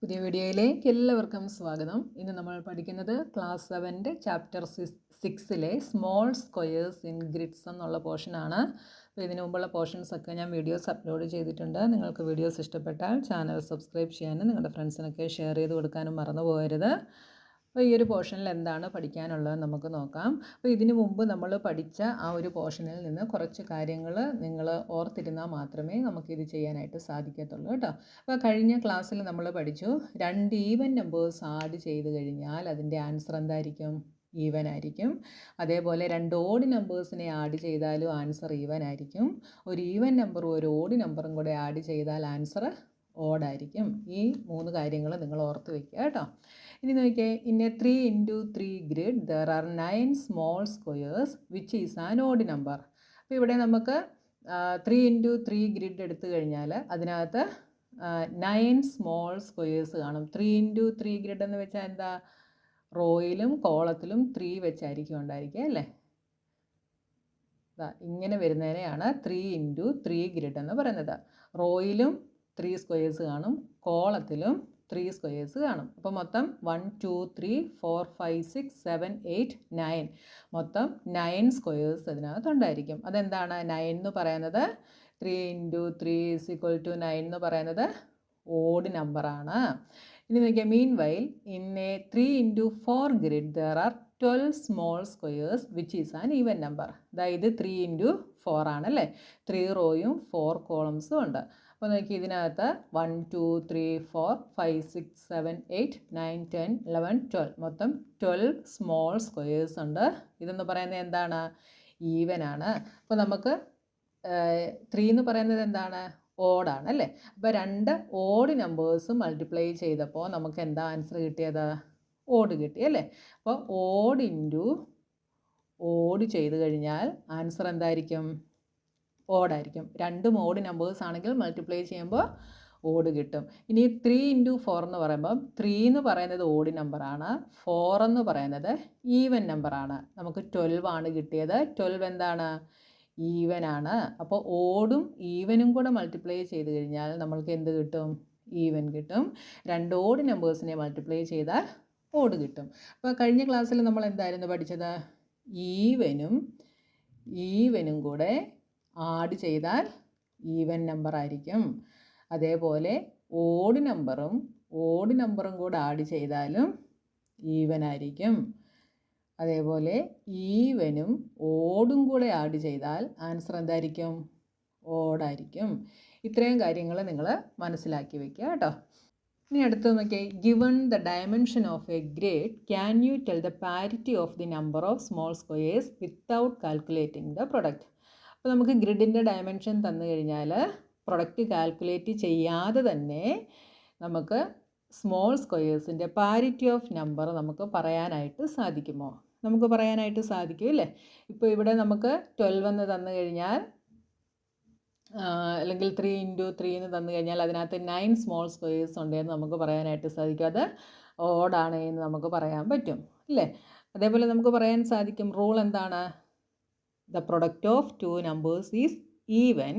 പുതിയ വീഡിയോയിലേക്ക് എല്ലാവർക്കും സ്വാഗതം. ഇന്ന് നമ്മൾ പഠിക്കുന്നത് class 7 chapter 6 small squares in grids എന്നുള്ള പോർഷനാണ്. അപ്പോൾ ഇതിനു മുമ്പുള്ള പോർഷൻസൊക്കെ ഞാൻ വീഡിയോസ് അപ്ലോഡ് ചെയ്തിട്ടുണ്ട്. നിങ്ങൾക്ക് വീഡിയോസ് ഇഷ്ടപ്പെട്ടാൽ ചാനൽ സബ്സ്ക്രൈബ് ചെയ്യാനും നിങ്ങളുടെ ഫ്രണ്ട്സിനൊക്കെ ഷെയർ ചെയ്ത് കൊടുക്കാനും മറന്നു പോകരുത്. അപ്പോൾ ഈ ഒരു പോർഷനിൽ എന്താണ് പഠിക്കാനുള്ളത് നമുക്ക് നോക്കാം. അപ്പോൾ ഇതിനു മുമ്പ് നമ്മൾ പഠിച്ച ആ ഒരു പോർഷനിൽ നിന്ന് കുറച്ച് കാര്യങ്ങൾ നിങ്ങൾ ഓർത്തിരുന്നാൽ മാത്രമേ നമുക്കിത് ചെയ്യാനായിട്ട് സാധിക്കത്തുള്ളൂ കേട്ടോ. അപ്പോൾ കഴിഞ്ഞ ക്ലാസ്സിൽ നമ്മൾ പഠിച്ചു 2 ഈവൻ നമ്പേഴ്സ് ആഡ് ചെയ്ത് കഴിഞ്ഞാൽ അതിൻ്റെ ആൻസർ എന്തായിരിക്കും? ഈവൻ ആയിരിക്കും. അതേപോലെ 2 ഓഡ് നമ്പേഴ്സിനെ ആഡ് ചെയ്താലും ആൻസർ ഈവൻ ആയിരിക്കും. ഒരു ഈവൻ നമ്പറും ഒരു ഓഡ് നമ്പറും കൂടെ ആഡ് ചെയ്താൽ ആൻസർ ഓഡായിരിക്കും. ഈ 3 കാര്യങ്ങൾ നിങ്ങൾ ഓർത്ത് വയ്ക്കുക കേട്ടോ. ഇനി നോക്കിയേ, in a 3 into 3 grid there R 9 small squares which is an odd number. അപ്പോൾ ഇവിടെ നമുക്ക് 3 into 3 ഗ്രിഡ് എടുത്തു കഴിഞ്ഞാൽ അതിനകത്ത് 9 സ്മോൾ സ്ക്വയേഴ്സ് കാണും. 3 into 3 ഗ്രിഡ് എന്ന് വെച്ചാൽ എന്താ? റോയിലും കോളത്തിലും 3 വെച്ചായിരിക്കും ഉണ്ടായിരിക്കുക അല്ലേ? ഇങ്ങനെ വരുന്നതിനെയാണ് 3 into 3 ഗ്രിഡ് എന്ന് പറയുന്നത്. റോയിലും 3 സ്ക്വയേഴ്സ് കാണും, കോളത്തിലും 3 സ്ക്വയേഴ്സ് കാണും. അപ്പോൾ മൊത്തം 1 2 3 4 5 6 7 8 9 മൊത്തം 9 സ്ക്വയേഴ്സ് അതിനകത്തുണ്ടായിരിക്കും. അതെന്താണ് 9 എന്ന് പറയുന്നത്? 3 into 3 = 9 എന്ന് പറയുന്നത് ഓഡ് നമ്പറാണ്. ഇനി നോക്കിയാൽ, meanwhile in a 3 into 4 grid there are 12 small squares which is an even number. അതായത് 3 into 4 ആണല്ലേ. 3 റോയും 4 കോളംസും ഉണ്ട്. അപ്പോൾ നോക്കി, ഇതിനകത്ത് 1 2 3 4 5 6 7 8 9 10 11 12 മൊത്തം 12 സ്മോൾ സ്ക്വയേഴ്സ് ഉണ്ട്. ഇതെന്ന് പറയുന്നത് എന്താണ്? ഈവൻ ആണ്. അപ്പോൾ നമുക്ക് 3 എന്ന് പറയുന്നത് എന്താണ്? ഓഡാണ് അല്ലേ. അപ്പോൾ 2 ഓഡ് നമ്പേഴ്സ് മൾട്ടിപ്ലൈ ചെയ്തപ്പോൾ നമുക്ക് എന്താ ആൻസർ കിട്ടിയത്? ഓഡ് കിട്ടി അല്ലേ. അപ്പോൾ ഓഡ് ഇൻറ്റു ഓഡ് ചെയ്ത് കഴിഞ്ഞാൽ ആൻസർ എന്തായിരിക്കും? ഓഡായിരിക്കും. 2 ഓഡ് നമ്പേഴ്സ് ആണെങ്കിൽ മൾട്ടിപ്ലൈ ചെയ്യുമ്പോൾ ഓഡ് കിട്ടും. ഇനി 3 into 4 എന്ന് പറയുമ്പോൾ 3 എന്ന് പറയുന്നത് ഓഡ് നമ്പറാണ്, 4 എന്ന് പറയുന്നത് ഈവൻ നമ്പറാണ്. നമുക്ക് 12 ആണ് കിട്ടിയത്. 12 എന്താണ്? ഈവൻ ആണ്. അപ്പോൾ ഓഡും ഈവനും കൂടെ മൾട്ടിപ്ലൈ ചെയ്ത് കഴിഞ്ഞാൽ നമ്മൾക്ക് എന്ത് കിട്ടും? ഈവൻ കിട്ടും. 2 ഓഡ് നമ്പേഴ്സിനെ മൾട്ടിപ്ലൈ ചെയ്താൽ ഓഡ് കിട്ടും. അപ്പോൾ കഴിഞ്ഞ ക്ലാസ്സിൽ നമ്മൾ എന്തായിരുന്നു പഠിച്ചത്? ഈവനും കൂടെ ആഡ് ചെയ്താൽ ഈവൻ നമ്പർ ആയിരിക്കും. അതേപോലെ ഓഡ് നമ്പറും കൂടെ ആഡ് ചെയ്താലും ഈവൻ ആയിരിക്കും. അതേപോലെ ഈവനും ഓഡും കൂടെ ആഡ് ചെയ്താൽ ആൻസർ എന്തായിരിക്കും? ഓഡായിരിക്കും. ഇത്രയും കാര്യങ്ങൾ നിങ്ങൾ മനസ്സിലാക്കി വയ്ക്കുക കേട്ടോ. ഇനി അടുത്ത് നോക്കിയാൽ, given the dimension of A grid can you tell the parity of the number of small squares without calculating the product. അപ്പോൾ നമുക്ക് ഗ്രിഡിൻ്റെ ഡയമെൻഷൻ തന്നു കഴിഞ്ഞാൽ പ്രൊഡക്റ്റ് കാൽക്കുലേറ്റ് ചെയ്യാതെ തന്നെ നമുക്ക് സ്മോൾ സ്ക്വയേഴ്സിൻ്റെ പാരിറ്റി ഓഫ് നമ്പർ നമുക്ക് പറയാനായിട്ട് സാധിക്കുമോ? നമുക്ക് പറയാനായിട്ട് സാധിക്കും അല്ലേ. ഇപ്പോൾ ഇവിടെ നമുക്ക് 12 എന്ന് തന്നു കഴിഞ്ഞാൽ, അല്ലെങ്കിൽ 3 into 3 എന്ന് തന്നു കഴിഞ്ഞാൽ അതിനകത്ത് 9 സ്മോൾ സ്ക്വയേഴ്സ് ഉണ്ടെന്ന് നമുക്ക് പറയാനായിട്ട് സാധിക്കും. അത് ഓഡാണ് എന്ന് നമുക്ക് പറയാൻ പറ്റും അല്ലേ. അതേപോലെ നമുക്ക് പറയാൻ സാധിക്കും, റൂൾ എന്താണ്? The product of 2 numbers is even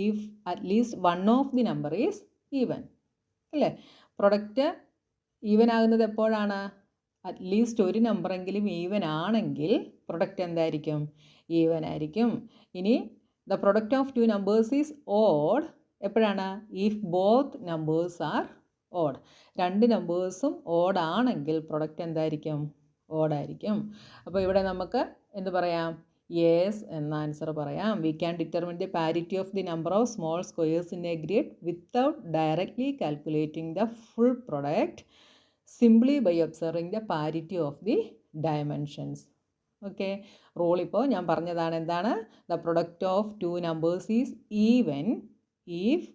if at least one of the number is even. അല്ലേ. പ്രൊഡക്റ്റ് ഈവൻ ആകുന്നത് എപ്പോഴാണ്? അറ്റ്ലീസ്റ്റ് ഒരു നമ്പറെങ്കിലും ഈവൻ ആണെങ്കിൽ പ്രൊഡക്റ്റ് എന്തായിരിക്കും? ഈവൻ ആയിരിക്കും. ഇനി the product of 2 numbers is odd എപ്പോഴാണ്? if both numbers are odd. 2 നമ്പേഴ്സും odd ആണെങ്കിൽ പ്രൊഡക്റ്റ് എന്തായിരിക്കും? ഓഡായിരിക്കും. അപ്പോൾ ഇവിടെ നമുക്ക് എന്ത് പറയാം? യെസ് എന്ന ആൻസർ പറയാം. We can determine the parity of the number of small squares in a grid without directly calculating the full product simply by observing the parity of the dimensions. Okay, rule ഇപ്പോൾ ഞാൻ പറഞ്ഞതാണ്. എന്താണ്? The product of 2 numbers is even if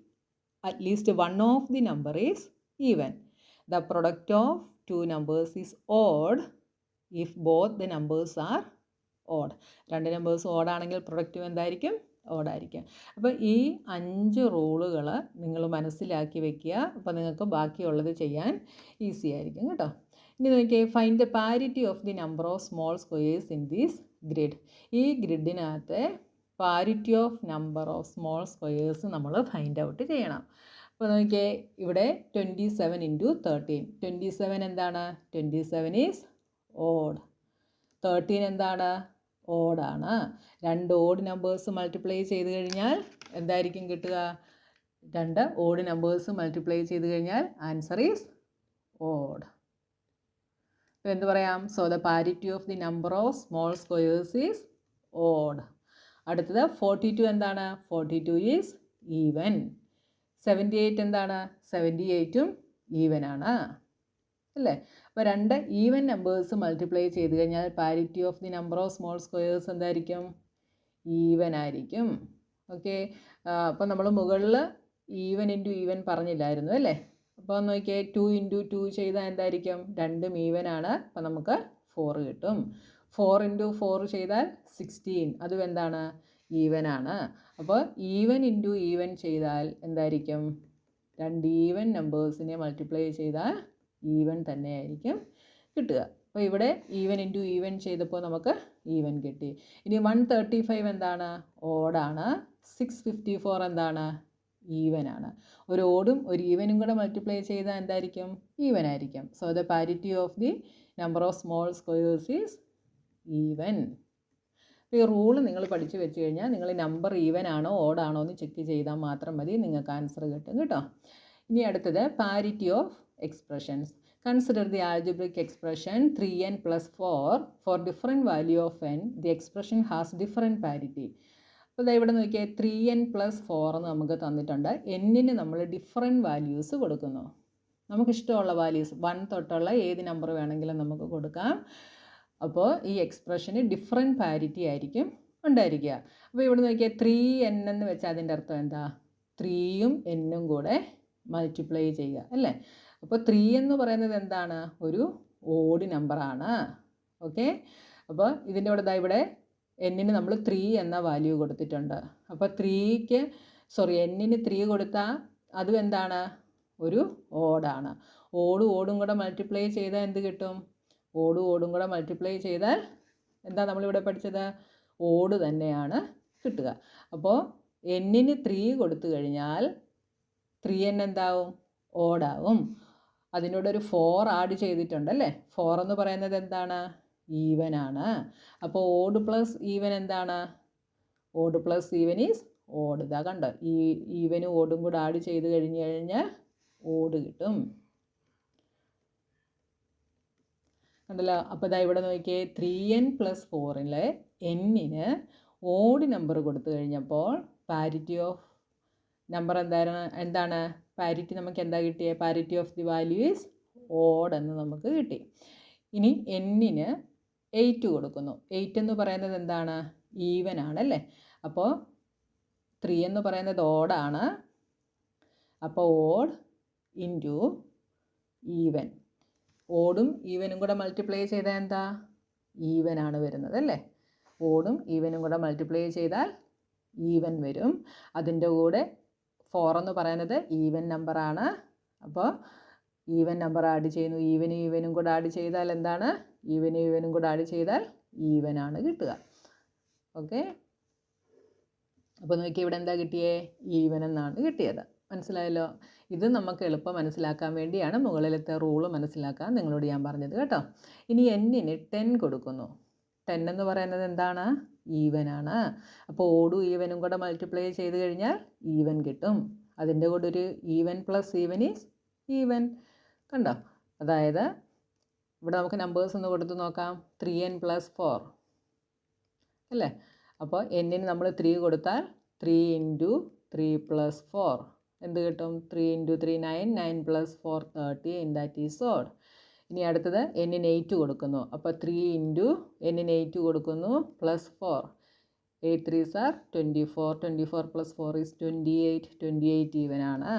at least one of the number is even. The product of 2 numbers is odd if both the numbers are odd. 2 numbers ഓഡാണെങ്കിൽ പ്രൊഡക്റ്റും എന്തായിരിക്കും? ഓഡായിരിക്കും. അപ്പോൾ ഈ 5 റൂളുകൾ നിങ്ങൾ മനസ്സിലാക്കി വെക്കുക. അപ്പോൾ നിങ്ങൾക്ക് ബാക്കിയുള്ളത് ചെയ്യാൻ ഈസി ആയിരിക്കും കേട്ടോ. ഇനി നോക്കിയേ, find the parity of the number of small squares in these grid. ഈ ഗ്രിഡിനകത്തെ parity of number of small squares നമ്മൾ ഫൈൻഡ് ഔട്ട് ചെയ്യണം. അപ്പോൾ നോക്കിയേ ഇവിടെ 27 ഇൻറ്റു 13. 27 എന്താണ്? 27 ഈസ് ഓഡ്. 13 എന്താണ്? ഓഡാണ്. രണ്ട് ഓഡ് നമ്പേഴ്സ് മൾട്ടിപ്ലൈ ചെയ്ത് കഴിഞ്ഞാൽ എന്തായിരിക്കും കിട്ടുക? രണ്ട് ഓഡ് നമ്പേഴ്സ് മൾട്ടിപ്ലൈ ചെയ്ത് കഴിഞ്ഞാൽ ആൻസർ ഈസ് ഓഡ്. അപ്പോൾ എന്ത് പറയാം? So the parity of the number of small squares is odd. അടുത്തത് 42 എന്താണ്? 42 ഈസ് ഈവൻ. 78 എന്താണ്? 78ഉം ഈവൻ ആണ് അല്ലേ? അപ്പോൾ രണ്ട് ഈവൻ നമ്പേഴ്സ് മൾട്ടിപ്ലൈ ചെയ്ത് കഴിഞ്ഞാൽ parity of the number of small squares എന്തായിരിക്കും? ഈവൻ ആയിരിക്കും. ഓക്കെ, അപ്പോൾ നമ്മൾ മുകളിൽ ഈവൻ ഇൻറ്റു ഈവൻ പറഞ്ഞില്ലായിരുന്നു അല്ലേ? അപ്പോൾ നോക്കിയേ 2 ഇൻറ്റു 2 ചെയ്താൽ എന്തായിരിക്കും? രണ്ടും ഈവൻ ആണ്. അപ്പോൾ നമുക്ക് 4 കിട്ടും. 4 ഇൻറ്റു 4 ചെയ്താൽ 16, അതും എന്താണ്? ഈവൻ ആണ്. അപ്പോൾ ഈവൻ ഇൻറ്റു ഈവൻ ചെയ്താൽ എന്തായിരിക്കും? രണ്ട് ഈവൻ നമ്പേഴ്സിനെ മൾട്ടിപ്ലൈ ചെയ്താൽ ഈവൻ തന്നെയായിരിക്കും കിട്ടുക. അപ്പോൾ ഇവിടെ ഈവൻ ഇൻറ്റു ഈവൻ ചെയ്തപ്പോൾ നമുക്ക് ഈവൻ കിട്ടി. ഇനി 135 എന്താണ്? ഓഡാണ്. 654 എന്താണ്? ഈവൻ ആണ്. ഒരു ഓടും ഒരു ഈവനും കൂടെ മൾട്ടിപ്ലൈ ചെയ്താൽ എന്തായിരിക്കും? ഈവൻ ആയിരിക്കും. So the parity of the number of small squares is even. അപ്പോൾ ഈ റൂള് നിങ്ങൾ പഠിച്ചു വെച്ച് കഴിഞ്ഞാൽ നിങ്ങൾ നമ്പർ ഈവൻ ആണോ ഓഡാണോ എന്ന് ചെക്ക് ചെയ്താൽ മാത്രം മതി, നിങ്ങൾക്ക് ആൻസർ കിട്ടും കേട്ടോ. ഇനി അടുത്തത് parity of expressions. Consider the algebraic expression 3n + 4 for different value of n. The expression has different parity. അപ്പോൾ ഇവിടെ നോക്കിയാൽ 3n + 4 എന്ന് നമുക്ക് തന്നിട്ടുണ്ട്. എന്നിന് നമ്മൾ ഡിഫറെൻറ്റ് വാല്യൂസ് കൊടുക്കുന്നു. നമുക്കിഷ്ടമുള്ള വാല്യൂസ് 1 തൊട്ടുള്ള ഏത് നമ്പർ വേണമെങ്കിലും നമുക്ക് കൊടുക്കാം. അപ്പോൾ ഈ എക്സ്പ്രഷന് ഡിഫറെൻറ്റ് പാരിറ്റി ആയിരിക്കും ഉണ്ടായിരിക്കുക. അപ്പോൾ ഇവിടെ നോക്കിയാൽ 3n എന്ന് വെച്ചാൽ അതിൻ്റെ അർത്ഥം എന്താ? 3യും n കൂടെ മൾട്ടിപ്ലൈ ചെയ്യുക അല്ലേ? അപ്പോൾ 3 എന്ന് പറയുന്നത് എന്താണ്? ഒരു ഓഡ് നമ്പറാണ്. ഓക്കെ, അപ്പോൾ ഇതിൻ്റെ കൂടെ ഇവിടെ എന്നിന് നമ്മൾ 3 എന്ന വാല്യൂ കൊടുത്തിട്ടുണ്ട്. അപ്പോൾ എന്നിന് 3 കൊടുത്താൽ അതും എന്താണ്? ഒരു ഓഡാണ്. ഓടും കൂടെ മൾട്ടിപ്ലൈ ചെയ്താൽ എന്ത് കിട്ടും? ഓടും കൂടെ മൾട്ടിപ്ലൈ ചെയ്താൽ എന്താ നമ്മളിവിടെ പഠിച്ചത്? ഓഡ് തന്നെയാണ് കിട്ടുക. അപ്പോൾ എന്നിന് 3 കൊടുത്തു കഴിഞ്ഞാൽ 3n എന്താവും? ഓഡാവും. അതിനോടൊരു 4 ആഡ് ചെയ്തിട്ടുണ്ടല്ലേ? 4 എന്ന് പറയുന്നത് എന്താണ്? ഈവൻ ആണ്. അപ്പോൾ ഓഡ് പ്ലസ് ഈവൻ എന്താണ്? Odd plus even is odd. ഇതാ കണ്ടോ, ഈ ഈവനും ഓടും കൂടെ ആഡ് ചെയ്ത് കഴിഞ്ഞാൽ ഓഡ് കിട്ടും. കണ്ടല്ലോ. അപ്പോൾ ഇതാ ഇവിടെ നോക്കിയേ 3n + 4 എന്നിന് ഓഡ് നമ്പർ കൊടുത്തു കഴിഞ്ഞപ്പോൾ പാരിറ്റി ഓഫ് നമ്പർ എന്താണ്? പാരിറ്റി നമുക്ക് എന്താ കിട്ടിയത്? Parity of the value is odd എന്ന് നമുക്ക് കിട്ടി. ഇനി എന്നിന് 8 കൊടുക്കുന്നു. 8 എന്ന് പറയുന്നത് എന്താണ്? ഈവൻ ആണല്ലേ? അപ്പോൾ 3 എന്ന് പറയുന്നത് ഓഡാണ്. അപ്പോൾ ഓഡ് ഇൻറ്റു ഈവൻ. ഓടും ഈവനും കൂടെ മൾട്ടിപ്ലൈ ചെയ്താൽ എന്താ? ഈവൻ ആണ് വരുന്നത് അല്ലേ? ഓടും ഈവനും കൂടെ മൾട്ടിപ്ലൈ ചെയ്താൽ ഈവൻ വരും. അതിൻ്റെ കൂടെ 4 എന്ന് പറയുന്നത് ഈവൻ നമ്പറാണ്. അപ്പോൾ ഈവൻ നമ്പർ ആഡ് ചെയ്യുന്നു. ഈവനും കൂടെ ആഡ് ചെയ്താൽ എന്താണ്? ഈവനും കൂടെ ആഡ് ചെയ്താൽ ഈവൻ ആണ് കിട്ടുക. ഓക്കെ, അപ്പോൾ നോക്കി ഇവിടെ എന്താ കിട്ടിയേ? ഈവൻ എന്നാണ് കിട്ടിയത്. മനസ്സിലായല്ലോ? ഇത് നമുക്ക് എളുപ്പം മനസ്സിലാക്കാൻ വേണ്ടിയാണ് മുകളിലത്തെ റൂള് മനസ്സിലാക്കാൻ നിങ്ങളോട് ഞാൻ പറഞ്ഞത് കേട്ടോ. ഇനി എന്നിന് 10 കൊടുക്കുന്നു. 10 എന്ന് പറയുന്നത് എന്താണ്? ഈവൻ ആണ്. അപ്പോൾ ഓടും ഈവനും കൂടെ മൾട്ടിപ്ലൈ ചെയ്ത് കഴിഞ്ഞാൽ ഈവൻ കിട്ടും. അതിൻ്റെ കൂടെ ഒരു even plus even is even. കണ്ടോ? അതായത് ഇവിടെ നമുക്ക് നമ്പേഴ്സ് ഒന്ന് കൊടുത്ത് നോക്കാം. 3n + 4 അല്ലേ? അപ്പോൾ എന്നിന് നമ്മൾ 3 കൊടുത്താൽ 3 × 3 + 4 എന്ത് കിട്ടും? 3 × 3 9, 9 + 4 13, ദാറ്റ് ഈസ് ഓഡ്. ഇനി അടുത്തത് എന്നിന് 8 കൊടുക്കുന്നു. അപ്പോൾ 3 × എന്നിന് 8 കൊടുക്കുന്നു +4, 8 3s are 24, 24 + 4 is 28, 28 ഈവൻ ആണ്.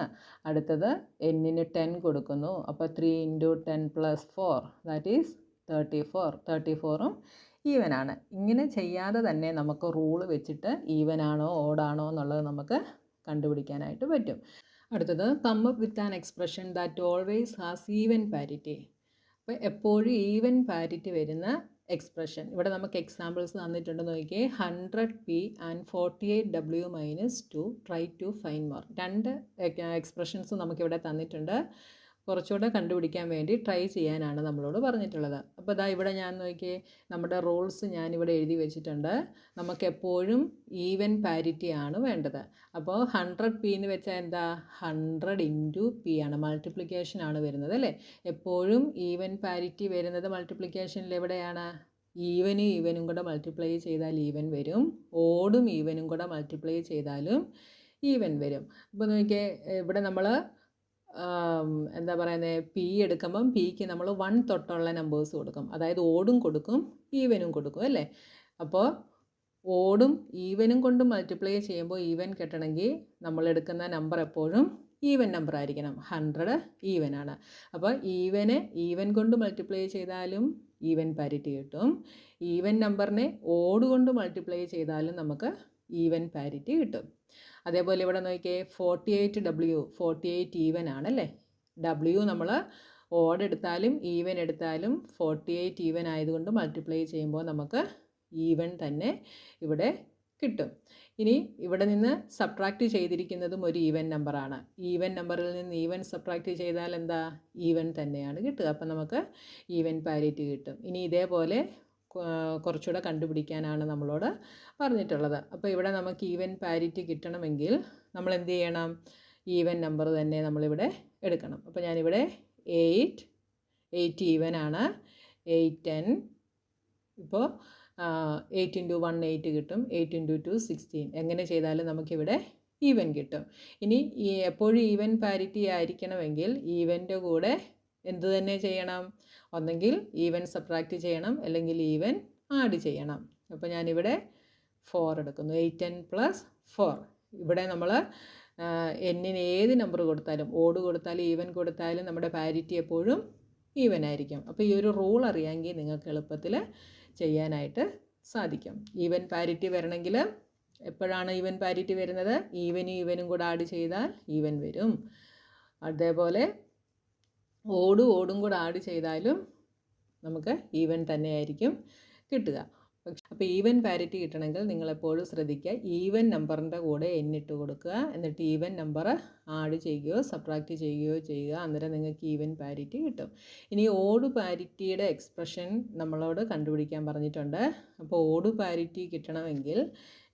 അടുത്തത് എന്നിന് 10 കൊടുക്കുന്നു. അപ്പോൾ 3 × 10 + 4 ദാറ്റ് ഈസ് 34, 34ഉം ഈവൻ ആണ്. ഇങ്ങനെ ചെയ്യാതെ തന്നെ നമുക്ക് റൂള് വെച്ചിട്ട് ഈവൻ ആണോ ഓഡാണോ എന്നുള്ളത് നമുക്ക് കണ്ടുപിടിക്കാനായിട്ട് പറ്റും. അടുത്തത് come up with an expression that always has even parity. അപ്പോൾ എപ്പോഴും ഈവൻ പാരിറ്റി വരുന്ന എക്സ്പ്രഷൻ. ഇവിടെ നമുക്ക് എക്സാമ്പിൾസ് തന്നിട്ടുണ്ട് നോക്കിയേ. 100p and 48w minus 2 try to find more. 2 expressions നമുക്കിവിടെ തന്നിട്ടുണ്ട്. കുറച്ചുകൂടെ കണ്ടുപിടിക്കാൻ വേണ്ടി ട്രൈ ചെയ്യാനാണ് നമ്മളോട് പറഞ്ഞിട്ടുള്ളത്. അപ്പോൾ ഇതാ ഇവിടെ ഞാൻ നോക്കിയേ, നമ്മുടെ റൂൾസ് ഞാനിവിടെ എഴുതി വെച്ചിട്ടുണ്ട്. നമുക്കെപ്പോഴും ഈവൻ പാരിറ്റി ആണ് വേണ്ടത്. അപ്പോൾ 100p എന്ന് വെച്ചാൽ എന്താ, 100 ഇൻറ്റു p ആണ്, മൾട്ടിപ്ലിക്കേഷൻ ആണ് വരുന്നത് അല്ലേ. എപ്പോഴും ഈവൻ പാരിറ്റി വരുന്നത് മൾട്ടിപ്ലിക്കേഷനിൽ എവിടെയാണ്, ഈവനും കൂടെ മൾട്ടിപ്ലൈ ചെയ്താൽ ഈവൻ വരും, ഓടും ഈവനും കൂടെ മൾട്ടിപ്ലൈ ചെയ്താലും ഈവൻ വരും. അപ്പോൾ നോക്കിയേ, ഇവിടെ നമ്മൾ എന്താ പറയുന്നത്, പി എടുക്കുമ്പം പിക്ക് നമ്മൾ 1 തൊട്ടുള്ള നമ്പേഴ്സ് കൊടുക്കും, അതായത് ഓടും കൊടുക്കും ഈവനും കൊടുക്കും അല്ലേ. അപ്പോൾ ഓടും ഈവനും കൊണ്ട് മൾട്ടിപ്ലൈ ചെയ്യുമ്പോൾ ഈവൻ കിട്ടണമെങ്കിൽ നമ്മൾ എടുക്കുന്ന നമ്പർ എപ്പോഴും ഈവൻ നമ്പർ ആയിരിക്കണം. 100 ഈവനാണ്. അപ്പോൾ ഈവൻ കൊണ്ട് മൾട്ടിപ്ലൈ ചെയ്താലും ഈവൻ പാരിറ്റി കിട്ടും. ഈവൻ നമ്പറിനെ ഓട് കൊണ്ട് മൾട്ടിപ്ലൈ ചെയ്താലും നമുക്ക് ഈവൻ പാരിറ്റി കിട്ടും. അതേപോലെ ഇവിടെ നോക്കിയേ, 48w 48 ഈവൻ ആണല്ലേ. w നമ്മൾ ഓഡ് എടുത്താലും ഈവൻ എടുത്താലും 48 ഈവൻ ആയതുകൊണ്ട് മൾട്ടിപ്ലൈ ചെയ്യുമ്പോൾ നമുക്ക് ഈവൻ തന്നെ ഇവിടെ കിട്ടും. ഇനി ഇവിടെ നിന്ന് സബ്ട്രാക്റ്റ് ചെയ്തിരിക്കുന്നതും ഒരു ഈവൻ നമ്പറാണ്. ഈവൻ നമ്പറിൽ നിന്ന് ഈവൻ സബ്ട്രാക്റ്റ് ചെയ്താൽ എന്താ, ഈവൻ തന്നെയാണ് കിട്ടുക. അപ്പം നമുക്ക് ഈവൻ പാരിറ്റി കിട്ടും. ഇനി ഇതേപോലെ കുറച്ചുകൂടെ കണ്ടുപിടിക്കാനാണ് നമ്മളോട് പറഞ്ഞിട്ടുള്ളത്. അപ്പോൾ ഇവിടെ നമുക്ക് ഈവൻ പാരിറ്റി കിട്ടണമെങ്കിൽ നമ്മൾ എന്ത് ചെയ്യണം, ഈവൻ നമ്പർ തന്നെ നമ്മളിവിടെ എടുക്കണം. അപ്പോൾ ഞാനിവിടെ 8 ഈവൻ ആണ്. 8 10. ഇപ്പോൾ 8 × 1 8 കിട്ടും. 8 × 2 16. എങ്ങനെ ചെയ്താലും നമുക്കിവിടെ ഈവൻ കിട്ടും. ഇനി എപ്പോഴും ഈവൻ പാരിറ്റി ആയിരിക്കണമെങ്കിൽ ഈവൻ്റെ കൂടെ എന്ത് തന്നെ ചെയ്യണം, ഒന്നെങ്കിൽ ഈവൻ സബ്ട്രാക്റ്റ് ചെയ്യണം, അല്ലെങ്കിൽ ഈവൻ ആഡ് ചെയ്യണം. അപ്പോൾ ഞാനിവിടെ 4 എടുക്കുന്നു. 8 10 + 4. ഇവിടെ നമ്മൾ എന്നിന് ഏത് നമ്പർ കൊടുത്താലും, ഓട് കൊടുത്താലും ഈവൻ കൊടുത്താലും നമ്മുടെ പാരിറ്റി എപ്പോഴും ഈവൻ ആയിരിക്കും. അപ്പോൾ ഈ ഒരു റൂൾ അറിയാമെങ്കിൽ നിങ്ങൾക്ക് എളുപ്പത്തിൽ ചെയ്യാനായിട്ട് സാധിക്കും. ഈവൻ പാരിറ്റി വരണമെങ്കിൽ എപ്പോഴാണ് ഈവൻ പാരിറ്റി വരുന്നത്, ഈവനും കൂടെ ആഡ് ചെയ്താൽ ഈവൻ വരും. അതേപോലെ ഓടും കൂടെ ആഡ് ചെയ്താലും നമുക്ക് ഈവൻ തന്നെയായിരിക്കും കിട്ടുക. അപ്പോൾ ഈവൻ പാരിറ്റി കിട്ടണമെങ്കിൽ നിങ്ങളെപ്പോഴും ശ്രദ്ധിക്കുക, ഈവൻ നമ്പറിൻ്റെ കൂടെ എന്നിട്ട് കൊടുക്കുക, എന്നിട്ട് ഈവൻ നമ്പർ ആഡ് ചെയ്യുകയോ സബ്ട്രാക്റ്റ് ചെയ്യുകയോ ചെയ്യുക. അന്നേരം നിങ്ങൾക്ക് ഈവൻ പാരിറ്റി കിട്ടും. ഇനി ഓട് പാരിറ്റിയുടെ എക്സ്പ്രഷൻ നമ്മളോട് കണ്ടുപിടിക്കാൻ പറഞ്ഞിട്ടുണ്ട്. അപ്പോൾ ഓട് പാരിറ്റി കിട്ടണമെങ്കിൽ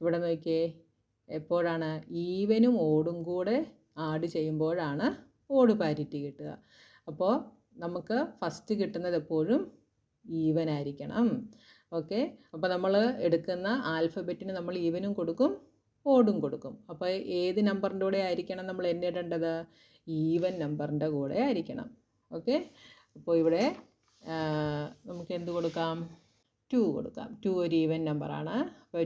ഇവിടെ നോക്കിയേ, എപ്പോഴാണ് ഈവനും ഓടും കൂടെ ആഡ് ചെയ്യുമ്പോഴാണ് ഓട് പാരിറ്റി കിട്ടുക. അപ്പോൾ നമുക്ക് ഫസ്റ്റ് കിട്ടുന്നത് എപ്പോഴും ഈവൻ ആയിരിക്കണം. ഓക്കെ, അപ്പോൾ നമ്മൾ എടുക്കുന്ന ആൽഫബറ്റിന് നമ്മൾ ഈവനും കൊടുക്കും ഓടും കൊടുക്കും. അപ്പോൾ ഏത് നമ്പറിൻ്റെ കൂടെ ആയിരിക്കണം നമ്മൾ എണ്ണിടേണ്ടത്, ഈവൻ നമ്പറിൻ്റെ കൂടെ ആയിരിക്കണം. ഓക്കെ, അപ്പോൾ ഇവിടെ നമുക്ക് എന്ത് കൊടുക്കാം, 2 കൊടുക്കാം. 2 ഒരു ഈവൻ നമ്പറാണ്. അപ്പോൾ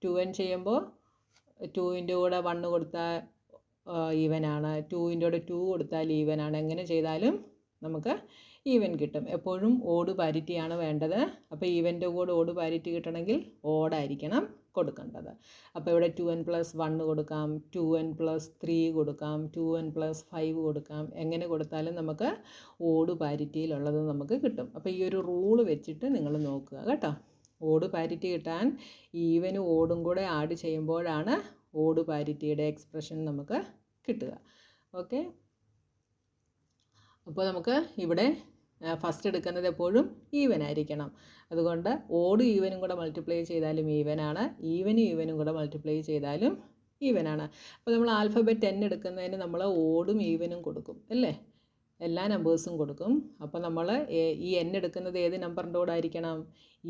2n ചെയ്യുമ്പോൾ 2ൻ്റെ കൂടെ 1 കൊടുത്താൽ ഈവനാണ്, 2ൻ്റെ കൂടെ 2 കൊടുത്താൽ ഈവനാണ്. എങ്ങനെ ചെയ്താലും നമുക്ക് ഈവൻ കിട്ടും. എപ്പോഴും ഓട് പാരിറ്റിയാണ് വേണ്ടത്. അപ്പോൾ ഈവൻ്റെ കൂടെ ഓട് പാരിറ്റി കിട്ടണമെങ്കിൽ ഓടായിരിക്കണം കൊടുക്കേണ്ടത്. അപ്പോൾ ഇവിടെ 2n + 1 കൊടുക്കാം, 2n + 3 കൊടുക്കാം, 2n + 5 കൊടുക്കാം. എങ്ങനെ കൊടുത്താലും നമുക്ക് ഓട് പാരിറ്റിയിലുള്ളത് നമുക്ക് കിട്ടും. അപ്പോൾ ഈ ഒരു റൂള് വെച്ചിട്ട് നിങ്ങൾ നോക്കുക കേട്ടോ. ഓട് പാരിറ്റി കിട്ടാൻ ഈവനും ഓടും കൂടെ ആഡ് ചെയ്യുമ്പോഴാണ് ഓട് പാരിറ്റിയുടെ എക്സ്പ്രഷൻ നമുക്ക് കിട്ടുക. ഓക്കെ, അപ്പോൾ നമുക്ക് ഇവിടെ ഫസ്റ്റ് എടുക്കുന്നത് എപ്പോഴും ഈവൻ ആയിരിക്കണം. അതുകൊണ്ട് ഓട് ഈവനും കൂടെ മൾട്ടിപ്ലൈ ചെയ്താലും ഈവനാണ്, ഈവനും കൂടെ മൾട്ടിപ്ലൈ ചെയ്താലും ഈവനാണ്. അപ്പോൾ നമ്മൾ ആൽഫബറ്റ് n എടുക്കുന്നതിന് നമ്മൾ ഓടും ഈവനും കൊടുക്കും അല്ലേ, എല്ലാ നമ്പേഴ്സും കൊടുക്കും. അപ്പോൾ നമ്മൾ ഈ n എടുക്കുന്നത് ഏത് നമ്പറിൻ്റെ കൂടെ ആയിരിക്കണം,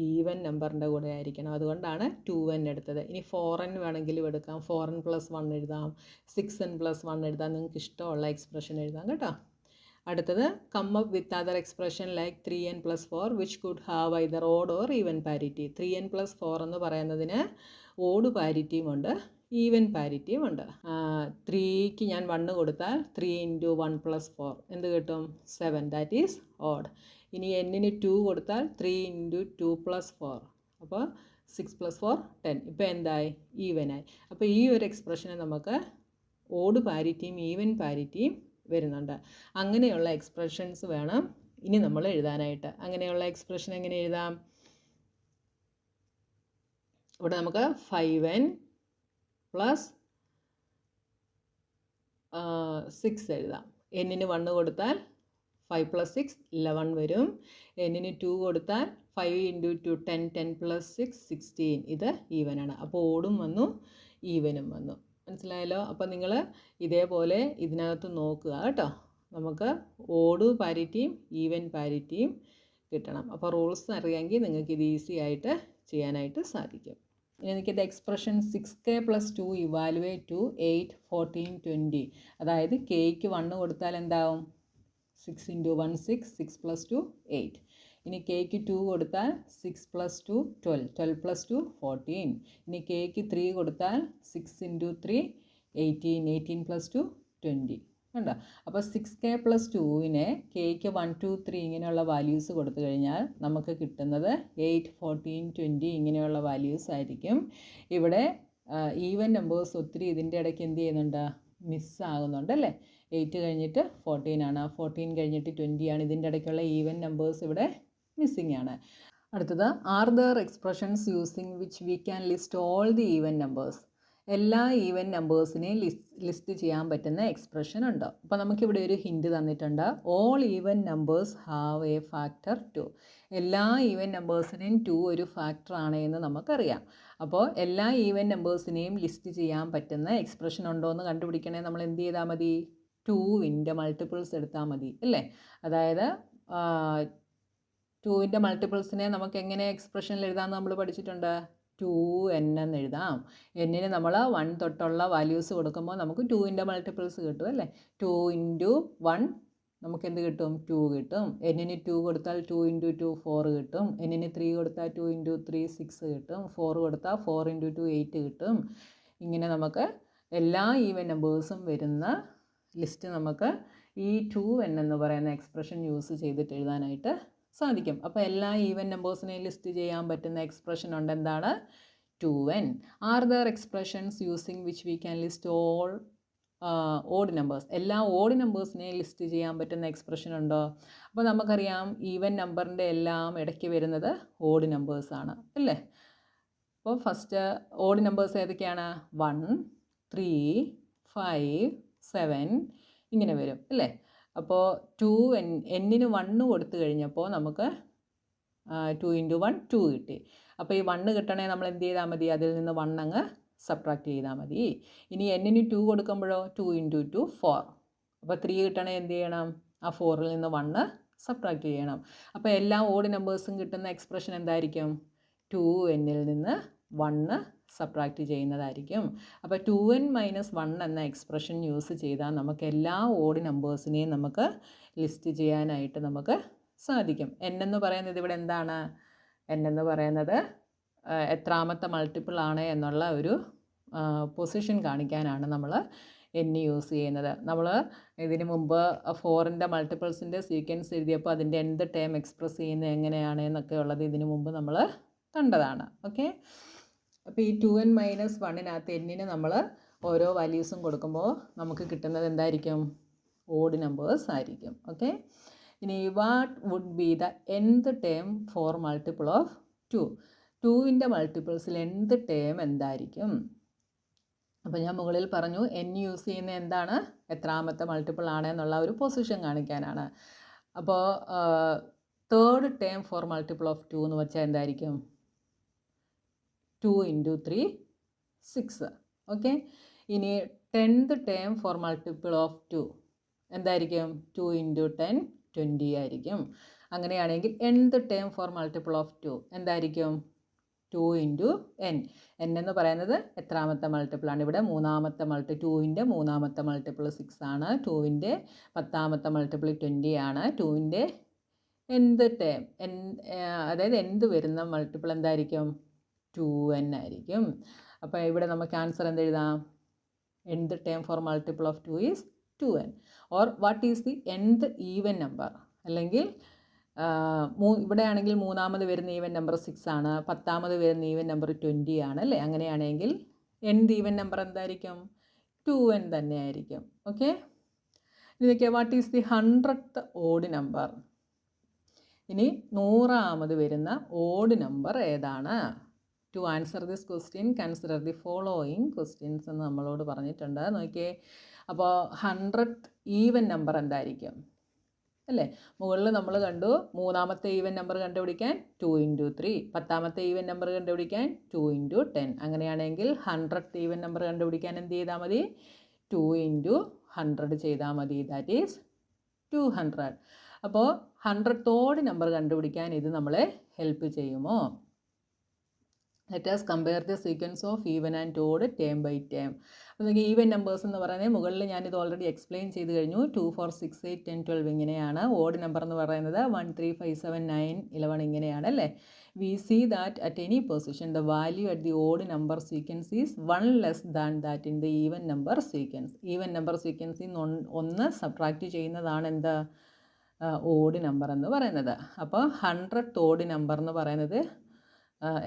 ഈവൻ നമ്പറിൻ്റെ കൂടെ ആയിരിക്കണം. അതുകൊണ്ടാണ് 2n എടുത്തത്. ഇനി 4n വേണമെങ്കിലും എടുക്കാം, 4n + 1 എഴുതാം, 6n + 1 എഴുതാം, നിങ്ങൾക്ക് ഇഷ്ടമുള്ള എക്സ്പ്രഷൻ എഴുതാം കേട്ടോ. അടുത്തത്, come up with other expression like 3n + 4 which could have either odd or even parity. 3n + 4 എന്ന് പറയുന്നതിന് ഓഡ് പാരിറ്റിയും ഉണ്ട് ഈവൻ പാരിറ്റിയും ഉണ്ട്. 3ക്ക് ഞാൻ 1 കൊടുത്താൽ 3 × 1 + 4 എന്ത് കിട്ടും, 7, ദാറ്റ് ഈസ് ഓഡ്. ഇനി n-ന് 2 കൊടുത്താൽ 3 × 2 + 4, അപ്പോൾ 6 + 4 10. ഇപ്പോൾ എന്തായി, ഈവനായി. അപ്പോൾ ഈ ഒരു എക്സ്പ്രഷന് നമുക്ക് ഓഡ് പാരിറ്റിയും ഈവൻ പാരിറ്റിയും വരുന്നുണ്ട്. അങ്ങനെയുള്ള എക്സ്പ്രഷൻസ് വേണം ഇനി നമ്മൾ എഴുതാനായിട്ട്. അങ്ങനെയുള്ള എക്സ്പ്രഷൻ എങ്ങനെ എഴുതാം? ഇവിടെ നമുക്ക് 5n പ്ലസ് 6 എഴുതാം. എന്നിന് 1 കൊടുത്താൽ 5 + 6 11 വരും. എന്നിന് 2 കൊടുത്താൽ 5 × 2 10, 10 + 6 16. ഇത് ഈവനാണ്. അപ്പോൾ ഓടും വന്നു, ഈവനും വന്നു. മനസ്സിലായല്ലോ? അപ്പോൾ നിങ്ങൾ ഇതേപോലെ ഇതിനകത്ത് നോക്കുക കേട്ടോ. നമുക്ക് ഓഡ് പാരിറ്റിയും ഈവൻ പാരിറ്റിയും കിട്ടണം. അപ്പോൾ റൂൾസ് അറിയാമെങ്കിൽ നിങ്ങൾക്ക് ഇത് ഈസി ആയിട്ട് ചെയ്യാനായിട്ട് സാധിക്കും. ഇനി എനിക്കിത് എക്സ്പ്രഷൻ 6k + 2 ഇവാലുവേറ്റ് ടു 8, 14, 20. അതായത് kക്ക് 1 കൊടുത്താൽ എന്താവും? 6 × 1 6, 6 + 2 8. ഇനി kക്ക് 2 കൊടുത്താൽ 6 + 2 12, 12 + 2 14. ഇനി kക്ക് 3 കൊടുത്താൽ 6 × 3 18, 18 + 2 20. കണ്ടോ? അപ്പോൾ 6k + 2നെ kക്ക് 1 2 3 ഇങ്ങനെയുള്ള വാല്യൂസ് കൊടുത്തു കഴിഞ്ഞാൽ നമുക്ക് കിട്ടുന്നത് 8, 14, 20 ഇങ്ങനെയുള്ള വാല്യൂസ് ആയിരിക്കും. ഇവിടെ ഈവൻ നമ്പേഴ്സ് ഒത്തിരി ഇതിൻ്റെ ഇടയ്ക്ക് എന്ത് ചെയ്യുന്നുണ്ട്? മിസ്സാകുന്നുണ്ട് അല്ലേ? 8 കഴിഞ്ഞിട്ട് 14 ആണ്, 14 കഴിഞ്ഞിട്ട് 20 ആണ്. ഇതിൻ്റെ ഇടയ്ക്കുള്ള ഈവൻ നമ്പേഴ്സ് ഇവിടെ മിസ്സിംഗ് ആണ്. അടുത്തത്, are there expressions using which we can list all the even numbers? എല്ലാ ഈവൻ നമ്പേഴ്സിനെയും ലിസ്റ്റ് ചെയ്യാൻ പറ്റുന്ന എക്സ്പ്രഷൻ ഉണ്ടോ? അപ്പോൾ നമുക്കിവിടെ ഒരു ഹിൻറ്റ് തന്നിട്ടുണ്ട്. All even numbers have A factor 2. എല്ലാ ഈവൻ നമ്പേഴ്സിനെയും 2 ഒരു ഫാക്ടർ ആണ് എന്ന് നമുക്കറിയാം. അപ്പോൾ എല്ലാ ഈവൻ നമ്പേഴ്സിനെയും ലിസ്റ്റ് ചെയ്യാൻ പറ്റുന്ന എക്സ്പ്രഷൻ ഉണ്ടോ എന്ന് കണ്ടുപിടിക്കണേ നമ്മൾ എന്ത് ചെയ്താൽ മതി? 2ൻ്റെ മൾട്ടിപ്പിൾസ് എടുത്താൽ മതി അല്ലേ? അതായത് 2ൻ്റെ മൾട്ടിപ്പിൾസിനെ നമുക്ക് എങ്ങനെ എക്സ്പ്രഷനിൽ എഴുതാമെന്ന് നമ്മൾ പഠിച്ചിട്ടുണ്ട്. 2n എന്ന് എഴുതാം. എന്നിന് നമ്മൾ 1 തൊട്ടുള്ള വാല്യൂസ് കൊടുക്കുമ്പോൾ നമുക്ക് 2ൻ്റെ മൾട്ടിപ്പിൾസ് കിട്ടും അല്ലേ? 2 × 1 നമുക്ക് എന്ത് കിട്ടും? 2 കിട്ടും. എന്നിന് 2 കൊടുത്താൽ 2 × 2 4 കിട്ടും. എന്നിന് 3 കൊടുത്താൽ 2 × 3 6 കിട്ടും. 4 കൊടുത്താൽ 4 × 2 8 കിട്ടും. ഇങ്ങനെ നമുക്ക് എല്ലാ ഈവൻ നമ്പേഴ്സും വരുന്ന ലിസ്റ്റ് നമുക്ക് ഈ 2n എന്ന് പറയുന്ന എക്സ്പ്രഷൻ യൂസ് ചെയ്തിട്ട് എഴുതാനായിട്ട് സാധിക്കും. അപ്പോൾ എല്ലാ ഈവൻ നമ്പേഴ്സിനെയും ലിസ്റ്റ് ചെയ്യാൻ പറ്റുന്ന എക്സ്പ്രഷൻ ഉണ്ട്. എന്താണ്? 2n. Are there expressions using which we can list all odd numbers? എല്ലാ ഓഡ് നമ്പേഴ്സിനെയും ലിസ്റ്റ് ചെയ്യാൻ പറ്റുന്ന എക്സ്പ്രഷൻ ഉണ്ടോ? അപ്പോൾ നമുക്കറിയാം ഈവൻ നമ്പറിൻ്റെ എല്ലാം ഇടയ്ക്ക് വരുന്നത് ഓഡ് നമ്പേഴ്സാണ് അല്ലേ? അപ്പോൾ ഫസ്റ്റ് ഓഡ് നമ്പേഴ്സ് ഏതൊക്കെയാണ്? 1, 3, 5, 7 ഇങ്ങനെ വരും അല്ലേ? അപ്പോൾ 2n എന്നിന് 1 കൊടുത്തു കഴിഞ്ഞപ്പോൾ നമുക്ക് 2 × 1 2 കിട്ടി. അപ്പോൾ ഈ 1 കിട്ടണേ നമ്മൾ എന്ത് ചെയ്താൽ മതി? അതിൽ നിന്ന് 1 അങ്ങ് സബ്ട്രാക്ട് ചെയ്താൽ മതി. ഇനി എന്നിന് 2 കൊടുക്കുമ്പോഴോ 2 × 2 4. അപ്പോൾ 3 കിട്ടണേ എന്ത് ചെയ്യണം? ആ 4ൽ നിന്ന് 1 സബ്ട്രാക്ട് ചെയ്യണം. അപ്പോൾ എല്ലാ ഓഡ് നമ്പേഴ്സും കിട്ടുന്ന എക്സ്പ്രഷൻ എന്തായിരിക്കും? 2nൽ നിന്ന് 1 സബ്ട്രാക്ട് ചെയ്യുന്നതായിരിക്കും. അപ്പോൾ 2n - 1 എന്ന എക്സ്പ്രഷൻ യൂസ് ചെയ്താൽ നമുക്ക് എല്ലാ ഓഡ് നമ്പേഴ്സിനെയും നമുക്ക് ലിസ്റ്റ് ചെയ്യാനായിട്ട് നമുക്ക് സാധിക്കും. n എന്ന് പറയുന്നത് ഇവിടെ എന്താണ്? n എന്ന് പറയുന്നത് എത്രാമത്തെ മൾട്ടിപ്പിൾ ആണ് എന്നുള്ള ഒരു പൊസിഷൻ കാണിക്കാനാണ് നമ്മൾ n യൂസ് ചെയ്യുന്നത്. നമ്മൾ ഇതിന് മുമ്പ് 4ൻ്റെ മൾട്ടിപ്പിൾസിൻ്റെ സീക്വൻസ് എഴുതിയപ്പോൾ അതിൻ്റെ nth ടേം എക്സ്പ്രസ് ചെയ്യുന്നത് എങ്ങനെയാണ് എന്നൊക്കെ ഉള്ളത് ഇതിന് മുമ്പ് നമ്മൾ കണ്ടതാണ്. ഓക്കെ. അപ്പോൾ ഈ 2n - 1നകത്ത് എന്നിന് നമ്മൾ ഓരോ വാല്യൂസും കൊടുക്കുമ്പോൾ നമുക്ക് കിട്ടുന്നത് എന്തായിരിക്കും? ഓഡ് നമ്പേഴ്സ് ആയിരിക്കും. ഓക്കെ. ഇനി what would be the nth term for multiple of 2? 2ൻ്റെ മൾട്ടിപ്പിൾസിൽ nth ടേം എന്തായിരിക്കും? അപ്പോൾ ഞാൻ മുകളിൽ പറഞ്ഞു n യൂസ് ചെയ്യുന്ന എന്താണ്? എത്രാമത്തെ മൾട്ടിപ്പിൾ ആണ് എന്നുള്ള ഒരു പൊസിഷൻ കാണിക്കാനാണ്. അപ്പോൾ 3rd term for multiple of 2 എന്ന് വെച്ചാൽ എന്തായിരിക്കും? 2 × 3 6. ഓക്കെ. ഇനി 10th term for multiple of 2 എന്തായിരിക്കും? 2 × 10 20 ആയിരിക്കും. അങ്ങനെയാണെങ്കിൽ nth term for multiple of 2 എന്തായിരിക്കും? 2 × n. n എന്ന് പറയുന്നത് എത്രാമത്തെ മൾട്ടിപ്പിളാണ്? ഇവിടെ 3ാമത്തെ 2ൻ്റെ 3ാമത്തെ മൾട്ടിപ്പിൾ 6 ആണ്. 2ൻ്റെ 10ാമത്തെ മൾട്ടിപ്പിൾ 20 ആണ്. 2ൻ്റെ nth ടേം അതായത് nth വരുന്ന മൾട്ടിപ്പിൾ എന്തായിരിക്കും? 2n ആയിരിക്കും. അപ്പോൾ ഇവിടെ നമുക്ക് ആൻസർ എന്തെഴുതാം? nth term for multiple of 2 is 2n. Or what is the nth even number? അല്ലെങ്കിൽ ഇവിടെ ആണെങ്കിൽ 3ാമത് വരുന്ന ഈവൻ നമ്പർ 6 ആണ്. 10ാമത് വരുന്ന ഈവൻ നമ്പർ 20 ആണ് അല്ലേ? അങ്ങനെയാണെങ്കിൽ nth ഈവൻ നമ്പർ എന്തായിരിക്കും? 2n തന്നെ ആയിരിക്കും. ഓക്കെ. ഇതൊക്കെ what is the 100th odd number? ഇനി 100ാമത് വരുന്ന ഓഡ് നമ്പർ ഏതാണ്? To answer this question consider the following questions എന്ന് നമ്മളോട് പറഞ്ഞിട്ടുണ്ട്. നോക്കിയേ, അപ്പോൾ 100th ഈവൻ നമ്പർ എന്തായിരിക്കും അല്ലേ? മുകളിൽ നമ്മൾ കണ്ടു 3ാമത്തെ ഈവൻ നമ്പർ കണ്ടുപിടിക്കാൻ 2 × 3, 10ാമത്തെ ഈവൻ നമ്പർ കണ്ടുപിടിക്കാൻ 2 × 10. അങ്ങനെയാണെങ്കിൽ 100th ഈവൻ നമ്പർ കണ്ടുപിടിക്കാൻ എന്ത് ചെയ്താൽ മതി? 2 × 100 ചെയ്താൽ മതി. That is 200. അപ്പോൾ 100th ഓഡ് നമ്പർ കണ്ടുപിടിക്കാൻ ഇത് നമ്മളെ ഹെൽപ്പ് ചെയ്യുമോ? Let us compare the sequence of even and odd term by term. അപ്പോൾ നമുക്ക് ഈവൻ നമ്പേഴ്സ് എന്ന് പറയുന്നത് മുകളിൽ ഞാനിത് ഓൾറെഡി എക്സ്പ്ലെയിൻ ചെയ്ത് കഴിഞ്ഞു. 2, 4, 6, 8, 10, 12 ഇങ്ങനെയാണ്. ഓഡ് നമ്പർ എന്ന് പറയുന്നത് 1, 3, 5, 7, 9, 11 ഇങ്ങനെയാണ് അല്ലേ? We see that at any position the value at the odd number sequence is 1 less than that in the even number sequence. Even number സീക്വൻസിൽ നിന്ന് 1 സബ്ട്രാക്റ്റ് ചെയ്യുന്നതാണ് എന്താ? ഓഡ് നമ്പർ എന്ന് പറയുന്നത്. അപ്പോൾ 100th ഓഡ് നമ്പർ എന്ന് പറയുന്നത്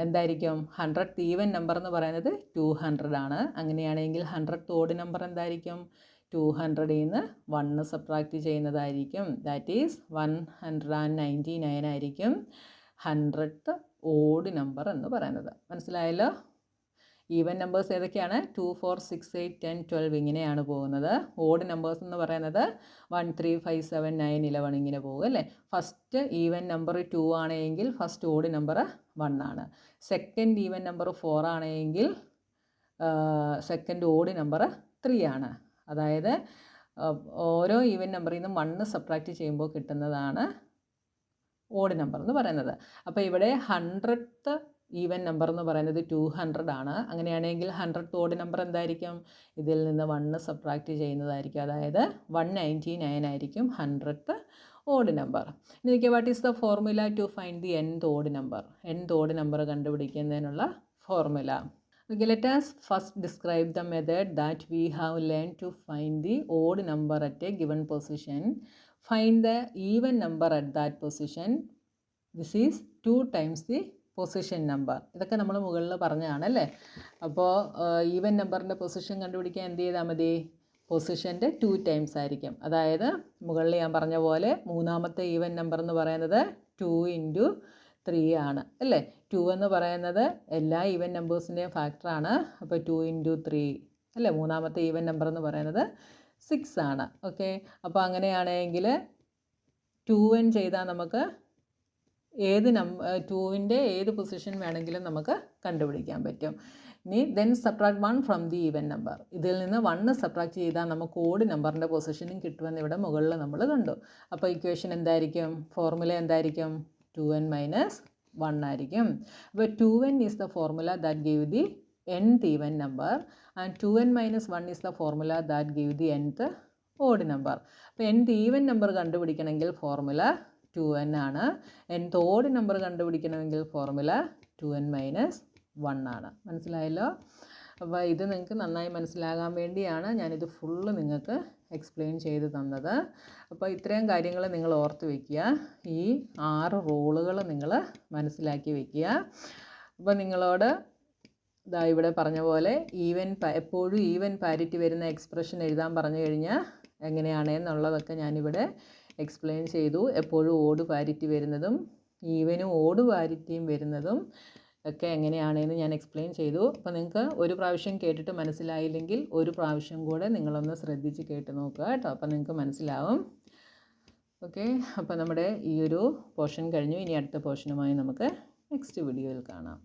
എന്തായിരിക്കും? 100th ഈവൻ നമ്പർ എന്ന് പറയുന്നത് 200 ആണ്. അങ്ങനെയാണെങ്കിൽ 100th ഓഡ് നമ്പർ എന്തായിരിക്കും? 200ൽ നിന്ന് 1 സബ്ട്രാക്റ്റ് ചെയ്യുന്നതായിരിക്കും. ദാറ്റ് ഈസ് 199 ആയിരിക്കും 100th ഓഡ് നമ്പർ എന്ന് പറയുന്നത്. മനസ്സിലായല്ലോ? ഈവൻ നമ്പേഴ്സ് ഏതൊക്കെയാണ്? 2, 4, 6, 8, 10, 12 ഇങ്ങനെയാണ് പോകുന്നത്. ഓഡ് നമ്പേഴ്സ് എന്ന് പറയുന്നത് 1, 3, 5, 7, 9, 11 ഇങ്ങനെ പോകും അല്ലേ? ഫസ്റ്റ് ഈവൻ നമ്പർ 2 ആണെങ്കിൽ ഫസ്റ്റ് ഓഡ് നമ്പർ 1 ആണ്. സെക്കൻഡ് ഈവൻ നമ്പർ 4 ആണെങ്കിൽ സെക്കൻഡ് ഓഡ് നമ്പർ 3 ആണ്. അതായത് ഓരോ ഈവൻ നമ്പറിൽ നിന്നും 1 സബ്ട്രാക്റ്റ് ചെയ്യുമ്പോൾ കിട്ടുന്നതാണ് ഓഡ് നമ്പർ എന്ന് പറയുന്നത്. അപ്പോൾ ഇവിടെ 100th ഈവൻ നമ്പർ എന്ന് പറയുന്നത് 200 ആണ്. അങ്ങനെയാണെങ്കിൽ 100th ഓഡ് നമ്പർ എന്തായിരിക്കും? ഇതിൽ നിന്ന് 1 സബ്ട്രാക്റ്റ് ചെയ്യുന്നതായിരിക്കും. അതായത് 199 ആയിരിക്കും 100th ഓഡ് നമ്പർ. ഇനി നോക്കിയാൽ what is the formula to find the nth odd number? nth odd number കണ്ടുപിടിക്കുന്നതിനുള്ള formula. Okay, let us first describe the method that we have learned to find the odd number at a given position. Find the even number at that position. This is 2 times the position number. ഇതൊക്കെ നമ്മൾ മുകളിൽ പറഞ്ഞതാണല്ലേ? അപ്പോൾ even നമ്പറിൻ്റെ position കണ്ടുപിടിക്കാൻ എന്ത് ചെയ്താൽ മതി? പൊസിഷൻ്റെ 2 times ആയിരിക്കും. അതായത് മുകളിൽ ഞാൻ പറഞ്ഞ പോലെ 3ാമത്തെ ഈവൻ നമ്പർ എന്ന് പറയുന്നത് 2 × 3 ആണ് അല്ലേ? 2 എന്ന് പറയുന്നത് എല്ലാ ഈവൻ നമ്പേഴ്സിൻ്റെയും ഫാക്ടറാണ്. അപ്പോൾ 2 × 3 അല്ലേ? 3ാമത്തെ ഈവൻ നമ്പർ എന്ന് പറയുന്നത് 6 ആണ്. ഓക്കെ, അപ്പോൾ അങ്ങനെയാണെങ്കിൽ 2n ചെയ്താൽ നമുക്ക് ഏത് 2ൻ്റെ ഏത് പൊസിഷൻ വേണമെങ്കിലും നമുക്ക് കണ്ടുപിടിക്കാൻ പറ്റും. ഇനി then subtract 1 from the even number. ഇതിൽ നിന്ന് 1 സബ്ട്രാക്ട് ചെയ്താൽ നമുക്ക് ഓഡ് നമ്പറിൻ്റെ പൊസിഷനും കിട്ടുമെന്ന് ഇവിടെ മുകളിൽ നമ്മൾ കണ്ടു. അപ്പോൾ ഇക്വേഷൻ എന്തായിരിക്കും? ഫോർമുല എന്തായിരിക്കും? 2n - 1 ആയിരിക്കും. അപ്പോൾ 2n is the formula that give the nth even number and 2n - 1 is the formula that give the nth odd number. അപ്പോൾ nth ഈവൻ നമ്പർ കണ്ടുപിടിക്കണമെങ്കിൽ ഫോർമുല 2n ആണ്. nth ഓഡ് നമ്പർ കണ്ടുപിടിക്കണമെങ്കിൽ formula 2n - 1 ആണ്. മനസ്സിലായല്ലോ? അപ്പോൾ ഇത് നിങ്ങൾക്ക് നന്നായി മനസ്സിലാകാൻ വേണ്ടിയാണ് ഞാനിത് ഫുള്ള് നിങ്ങൾക്ക് എക്സ്പ്ലെയിൻ ചെയ്ത് തന്നത്. അപ്പോൾ ഇത്രയും കാര്യങ്ങൾ നിങ്ങൾ ഓർത്ത് വയ്ക്കുക. ഈ 6 റൂളുകൾ നിങ്ങൾ മനസ്സിലാക്കി വയ്ക്കുക. അപ്പോൾ നിങ്ങളോട് ഇതാ ഇവിടെ പറഞ്ഞ പോലെ എപ്പോഴും ഈവൻ പാരിറ്റി വരുന്ന എക്സ്പ്രഷൻ എഴുതാൻ പറഞ്ഞു കഴിഞ്ഞാൽ എങ്ങനെയാണെന്നുള്ളതൊക്കെ ഞാനിവിടെ എക്സ്പ്ലെയിൻ ചെയ്തു. എപ്പോഴും ഓഡ് പാരിറ്റി വരുന്നതും ഈവനും ഓഡ് പാരിറ്റിയും വരുന്നതും ഒക്കെ എങ്ങനെയാണെന്ന് ഞാൻ എക്സ്പ്ലെയിൻ ചെയ്തു. അപ്പോൾ നിങ്ങൾക്ക് ഒരു പ്രാവശ്യം കേട്ടിട്ട് മനസ്സിലായില്ലെങ്കിൽ ഒരു പ്രാവശ്യം കൂടെ നിങ്ങളൊന്ന് ശ്രദ്ധിച്ച് കേട്ട് നോക്കുക കേട്ടോ. അപ്പോൾ നിങ്ങൾക്ക് മനസ്സിലാവും. ഓക്കെ, അപ്പോൾ നമ്മുടെ ഈ ഒരു പോർഷൻ കഴിഞ്ഞു. ഇനി അടുത്ത പോർഷനുമായി നമുക്ക് നെക്സ്റ്റ് വീഡിയോയിൽ കാണാം.